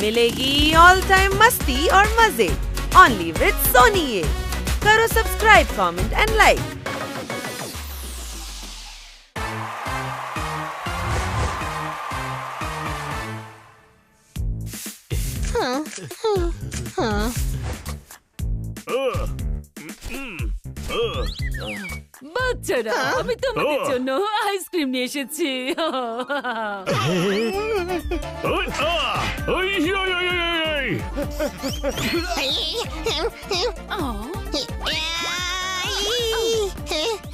मिलेगी all time मस्ती और मजे ओनली विद सोनी ये। करो सब्सक्राइब, कमेंट एंड लाइक। বাচ্চারা, আমি তোমাদের জন্য আইসক্রিম নিয়ে এসেছি।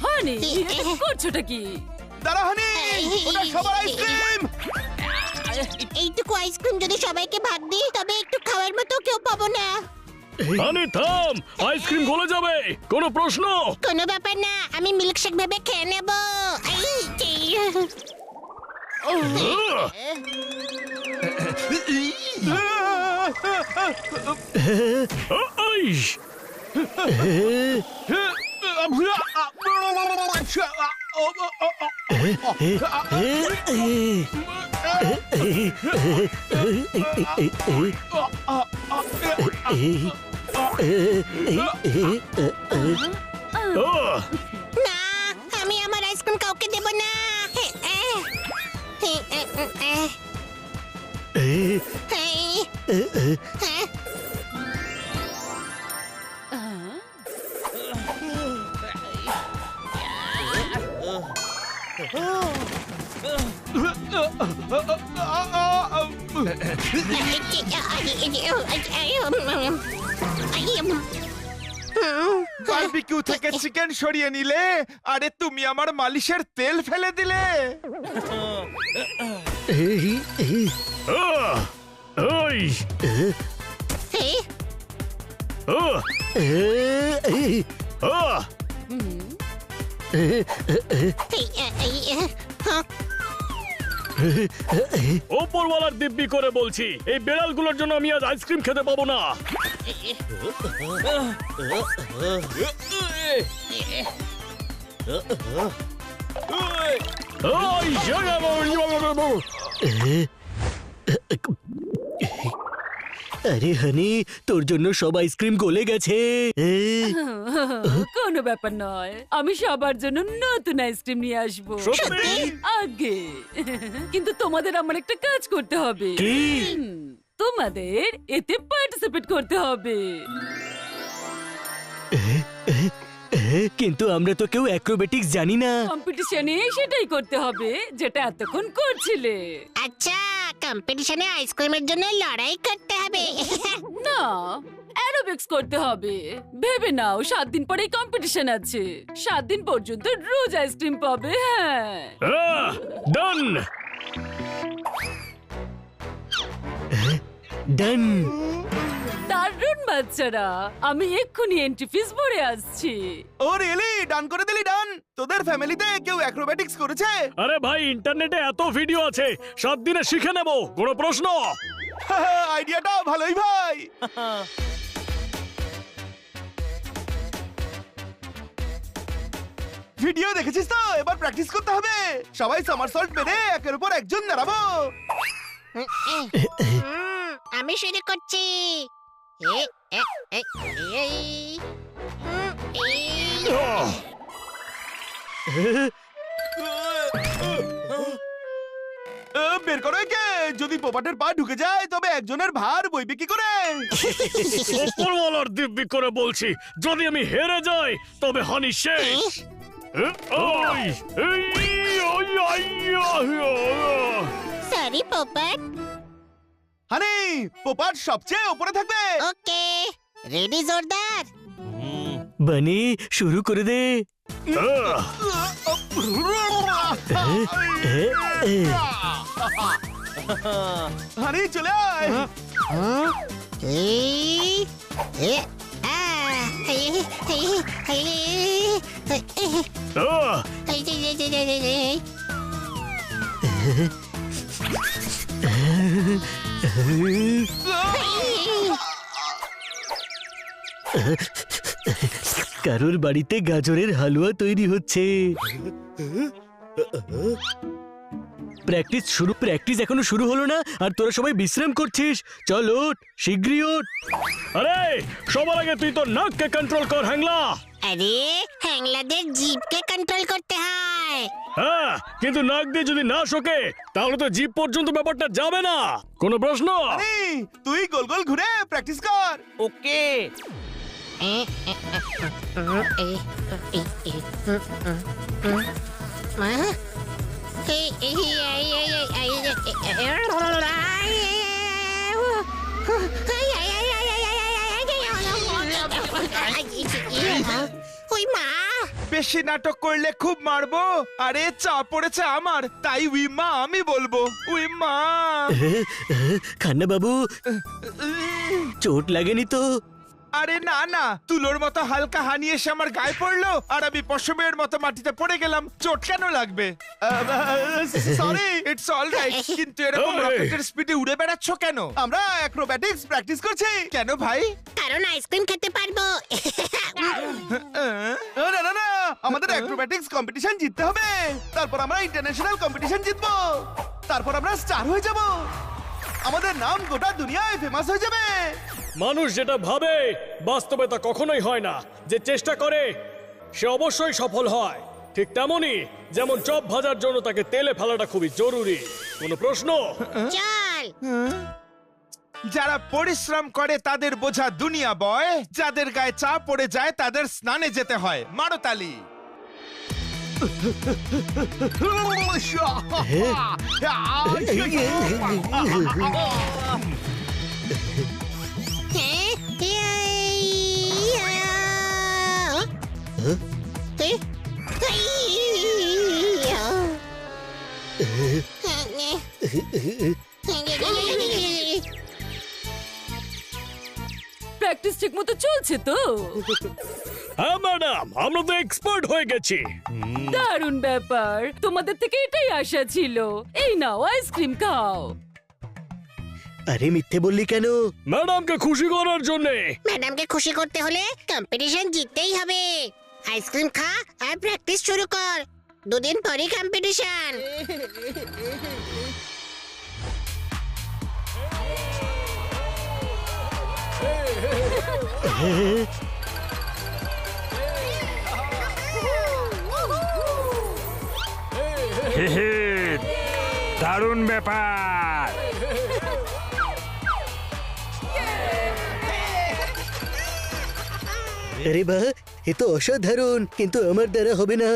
হানি, করছোটা কি? দাঁড়া হানি, ওটা সবার আইসক্রিম। এইটুকু আইসক্রিম যদি সবাইকে ভাগ দিই তবে একটু খাওয়ার মতো কেউ পাবো না। হানি থাম, আইসক্রিম গলে যাবে। কোনো প্রশ্ন? কোনো ব্যাপার না, আমি মিল্কশেক ভেবে খেয়ে নেব। না, আমি আমার আইসক্রিম কাউকে দেব না। বারবিকিউ থেকে চিকেন সরিয়ে নিলে, আরে তুমি আমার মালিশের তেল ফেলে দিলে। ওপরওয়ালার দিব্যি করে বলছি, এই বেড়ালগুলোর জন্য আমি আজ আইসক্রিম খেতে পাবো না। আরে হানি, তোর জন্য সব আইসক্রিম গলে গেছে। কোনো ব্যাপার নয়, আমি সবার জন্য নতুন আইসক্রিম নিয়ে আসবো আগে। কিন্তু তোমাদের আমার একটা কাজ করতে হবে। তোমাদের এতে পার্টিসিপেট করতে হবে। কিন্তু আমরা তো কেউ অ্যাক্রোবেটিক্স জানি না। কম্পিটিশনে সেটাই করতে হবে যেটা এতক্ষণ করছিলে। আচ্ছা, কম্পিটিশনে আইসক্রিমের জন্য লড়াই করতে হবে। না, অ্যারোবিক্স করতে হবে। ভেবে নাও, 7 দিন পরেই কম্পিটিশন আছে। 7 দিন পর্যন্ত রোজ আইসক্রিম পাবে। হ্যাঁ, ডান ডান। দারুণ বাচ্চারা, আমি এক্ষুনি এন্ট্রি ফিস ভরে আসছি। ও রিয়েলি? ডান করে দিলি ডান। তোদের ফ্যামিলিতে কেউ অ্যাক্রোব্যাটিক্স করেছে? আরে ভাই, ইন্টারনেটে এত ভিডিও আছে, 7 দিনে শিখে নেব। কোনো প্রশ্ন? আইডিয়াটা ভালোই ভাই। ভিডিও দেখেছিস তো? এবার প্র্যাকটিস করতে হবে। সবাই সামারসল্ট মেরে একের উপর একজন দাঁড়াবো। আমি শুরু করছি। বের করো একে। যদি পোপাটের পা ঢুকে যায় তবে একজনের ভার বইবে কি করে? ওপরওয়ালার দিব্যি করে বলছি, যদি আমি হেরে যাই তবে হানি শেষ। সরি পোপট। হানি, পোপাট সবচেয়ে উপরে থাকবে। ওকে, রেডি জোরদার। বানি, শুরু করে দে। হানি চলে আয়। কারোর বাড়িতে গাজরের হালুয়া তৈরি হচ্ছে। প্র্যাকটিস এখনো শুরু হলো না আর তোরা সবাই বিশ্রাম করছিস। চল ওঠ, শীঘ্রই ওঠ। আরে সবার আগে তুই তো নাককে কন্ট্রোল কর হ্যাংলা। আরে হ্যাংলাদের জিভকে কন্ট্রোল করতে হয়। হ্যাঁ, কিন্তু নাক দিয়ে যদি না শোকে তাহলে তো জিভ পর্যন্ত ব্যাপারটা যাবে না। কোনো প্রশ্ন? আরে তুই গোল গোল ঘুরে প্র্যাকটিস কর। ওকে। ওই মা, বেশি নাটক করলে খুব মারবো। আরে চাপ পড়েছে আমার, তাই উই মা আমি বলবো। উই মা। খান্না বাবু, চোট লাগেনি তো? আরে না না, তুলোর মতো হালকা হানি এসে আমার গায়ে পড়লো আর আমি পশমের মতো মাটিতে পড়ে গেলাম। চোট কেন লাগবে? Sorry, it's all right. কিন্তু এরকম এই! রকেটের স্পিডে উড়ে বেড়াচ্ছ কেন? আমরা অ্যাক্রোব্যাটিক্স প্র্যাকটিস করছি। কেন ভাই? কারণ আইসক্রিম খেতে পারবো। না না না, আমাদের অ্যাক্রোব্যাটিক্স কম্পিটিশন জিততে হবে। তারপর আমরা ইন্টারন্যাশনাল কম্পিটিশন জিতবো। তারপর আমরা স্টার হয়ে যাব। আমাদের নাম গোটা দুনিয়ায় ফেমাস হয়ে যাবে। মানুষ যেটা ভাবে বাস্তবে তা কখনোই হয় না। যে চেষ্টা করে সে অবশ্যই সফল হয়। ঠিক তেমনি যেমন চপ ভাজার জন্য তাকে তেলে ফেলাটা খুবই জরুরি। কোনো প্রশ্ন? চল। যারা পরিশ্রম করে তাদের বোঝা দুনিয়া বয়, যাদের গায়ে চাপ পড়ে যায় তাদের স্নানে যেতে হয়। মারো তালি। প্র্যাকটিস ঠিক মতো চলছে তো? হ্যাঁ ম্যাডাম, আমরা তো এক্সপার্ট হয়ে গেছি। দারুণ ব্যাপার, তোমাদের থেকে এটাই আশা ছিল। এই নাও আইসক্রিম খাও। আরে মিথ্যে বললি কেন? ম্যাডামকে খুশি করার জন্যে। ম্যাডামকে খুশি করতে হলে কম্পিটিশন জিততেই হবে। আইসক্রিম খা আর প্র্যাকটিস শুরু কর। 2 দিন পরেই কম্পিটিশন। দারুণ ব্যাপার। আরে বাহ, এ তো অসাধারণ, কিন্তু আমার দ্বারা হবে না।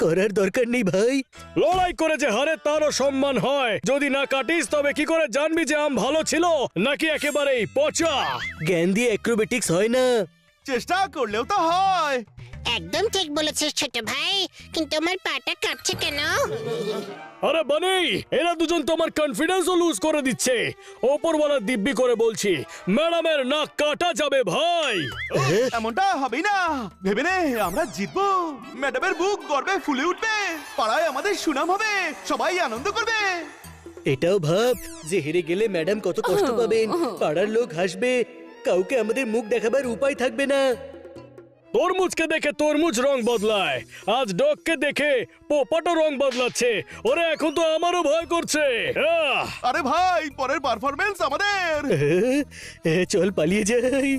করার দরকার নেই ভাই। লড়াই করে যে হারে তারও সম্মান হয়। যদি না কাটিস তবে কি করে জানবি যে আম ভালো ছিল নাকি একেবারেই পচা? জ্ঞান দিয়ে অ্যাক্রোবেটিক্স হয় না। চেষ্টা করলেও তো হয়। একদম ঠিক বলেছিস ছোট ভাই, কিন্তু আমার পাটা কাঁপছে কেন? আরে বানি, এরা দুজন তো আমার কনফিডেন্সও লুজ করে দিচ্ছে। ওপরওয়ালা দিব্যি করে বলছি, ম্যাডামের নাক কাটা যাবে ভাই। এমনটা হবেই না। ভেবে নে, আমরা জিতবো। ম্যাডামের বুক গর্বে ফুলে উঠবে। পাড়ায় আমাদের সুনাম হবে, সবাই আনন্দ করবে। এটাও ভাব যে হেরে গেলে ম্যাডাম কত কষ্ট পাবেন। পাড়ার লোক হাসবে, কাউকে আমাদের মুখ দেখাবার উপায় থাকবে না। তরমুজকে দেখে তরমুজ রং বদলায়, আজ ডগকে দেখে পোপাটো রং বদলাচ্ছে। ওরে এখন তো আমারও ভয় করছে। আরে ভাই, পরের পারফরম্যান্স আমাদের। চল পালিয়ে যাই।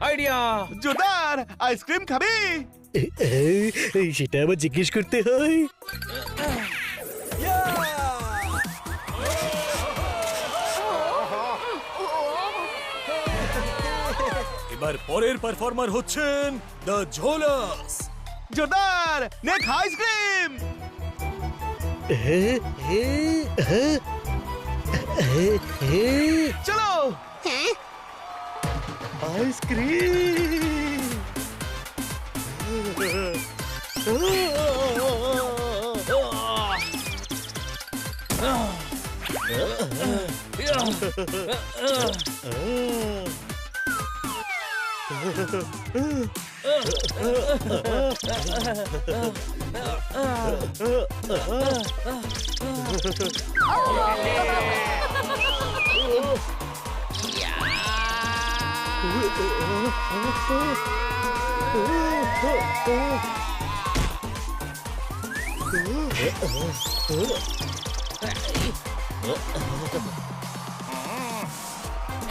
আইডিয়া। জোরদার, আইসক্রিম খাবি? সেটা আবার জিজ্ঞেস করতে হয়? এবার পরের পারফর্মার হচ্ছেন দ্য ঝোলাস। জোরদার, নে খা আইসক্রিম। চলো হ্যাঁ, আইসক্রিম।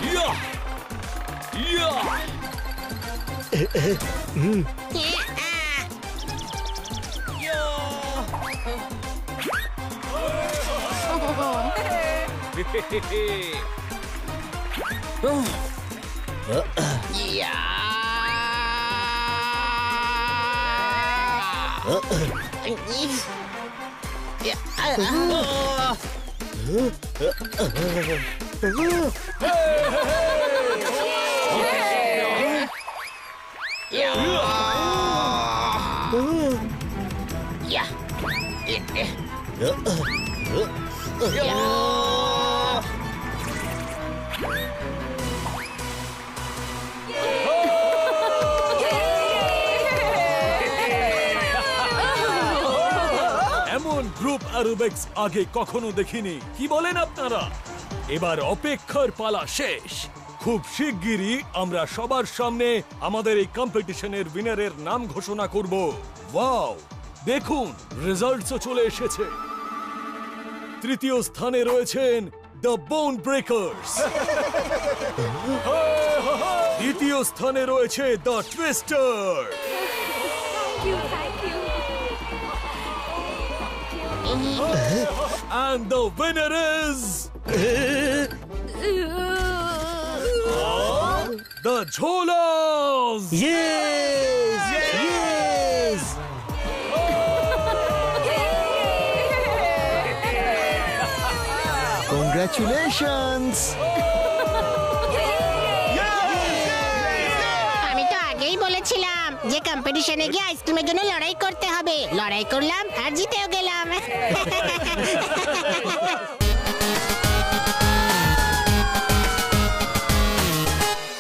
ইয়া! ইয়া! এমন গ্রুপ অ্যারোবিক্স আগে কখনো দেখিনি, কি বলেন আপনারা? এবার অপেক্ষার পালা শেষ। খুব শিগগিরই আমরা সবার সামনে আমাদের এই কম্পিটিশনের উইনারের নাম ঘোষণা করব। ওয়াও, দেখুন রেজাল্টসও চলে এসেছে। তৃতীয় স্থানে রয়েছেন দ্য বোন ব্রেকার্স। দ্বিতীয় স্থানে রয়েছে the twister. And the winner is the Jholas! Yes! Yes! Congratulations! আমি তো আগেই বলেছিলাম যে কম্পিটিশনে গিয়ে আইসক্রিমের জন্য লড়াই করতে হবে। লড়াই করলাম আর জিতেও গেলাম।